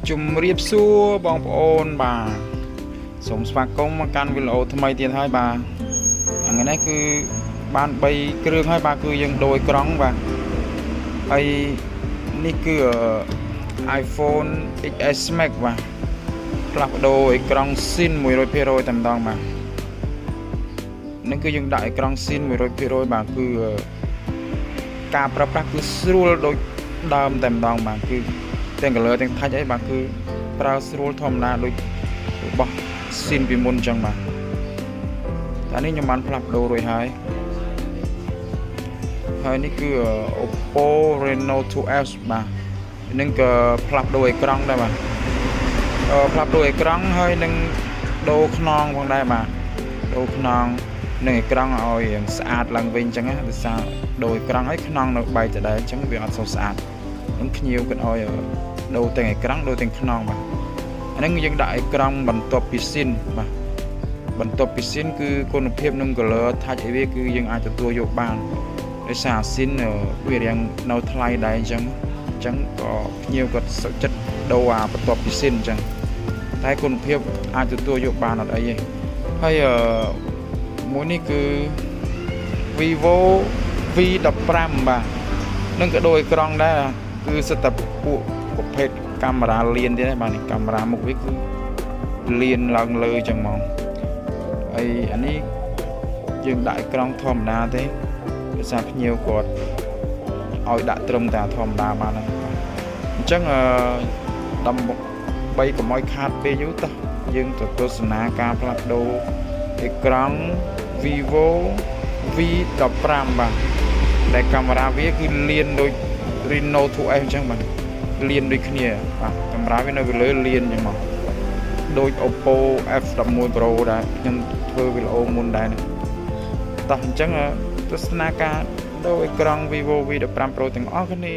ជំរាបសួរបងប្អូនបាទសូមស្វាគមន៍មកកាន់វីដេអូថ្មីទៀតហើយបាទថ្ងៃនេះគឺបាន3គ្រឿងហើយបាទគឺយើងដូរក្រង់បាទហើយនេះគឺ iPhone XS Max បាទផ្លាស់ប្ដូរអេក្រង់ស៊ីន 100% តែម្ដងបាទនឹងគឺយើងដាក់អេក្រង់ស៊ីន 100% បាទគឺការប្រើប្រាស់គឺស្រួលដូចដើមតែម្ដងបាទគឺទាំង color ទាំង touch អីបាទគឺប្រើស្រួលធម្មតាដូចរបស់ស៊ីនពីមុនអញ្ចឹងបាទតែនេះខ្ញុំបានផ្លាស់ប្ដូររួចហើយនេះគឺ Oppo Reno 2S បាទនឹងក៏ផ្លាស់ប្ដូរអេក្រង់ដែរបាទផ្លាស់ប្ដូរអេក្រង់ហើយនឹងដូរខ្នងផងដែរបាទដូរខ្នងនឹងអេក្រង់ឲ្យស្អាតឡើងវិញអញ្ចឹងណាដោយសារដូរអេក្រង់ហើយខ្នងនៅបែកទៅដែរអញ្ចឹងវាអត់សូវស្អាតនឹងភ្ញៀវគាត់ឲ្យដូរទាំងអេក្រង់ដូរទាំងខ្នងបាទអានេះយើងដាក់អេក្រង់បន្ទាប់ពីស៊ីនបាទបន្ទាប់ពីស៊ីនគឺគុណភាពនិង color touch អីវាគឺយើងអាចទទួលយកបានដោយសារស៊ីនវារៀងនៅថ្លៃដែរអញ្ចឹងក៏ភ្ញៀវគាត់សុខចិត្តដូរបន្ទាប់ពីស៊ីនអញ្ចឹងតែគុណភាពអាចទទួលយកបានអត់អីទេហើយមួយនេះគឺ vivo v15 បាទនឹងក៏ដូរអេក្រង់ដែរគឺសិតតែពួកប្រភេទកាមេរ៉ាលៀនទៀតហ្នឹងបាទនេះកាមេរ៉ាមុខវាគឺលៀនឡើងលើអញ្ចឹងមកហើយអានេះយើងដាក់អេក្រង់ធម្មតាទេភាសាភ្ញៀវគាត់ឲ្យដាក់ត្រឹមតែធម្មតាបានហ្នឹងអញ្ចឹងដើម្បីកុំឲ្យខាតពេលយូរតោះយើងទៅទស្សនាការផ្លាស់ប្ដូរអេក្រង់ vivo v15 បាទដែលកាមេរ៉ាវាគឺលៀនដូច Reno 2S អញ្ចឹងបាទលៀនដូចគ្នាបាទកាមេរ៉ាវានៅលើលៀនអញ្ចឹងមកដូច Oppo F11 Pro ដែរខ្ញុំធ្វើវីដេអូមុនដែរតោះអញ្ចឹងទស្សនាការដូរអេក្រង់ vivo v15 Pro ទាំងអស់គ្នា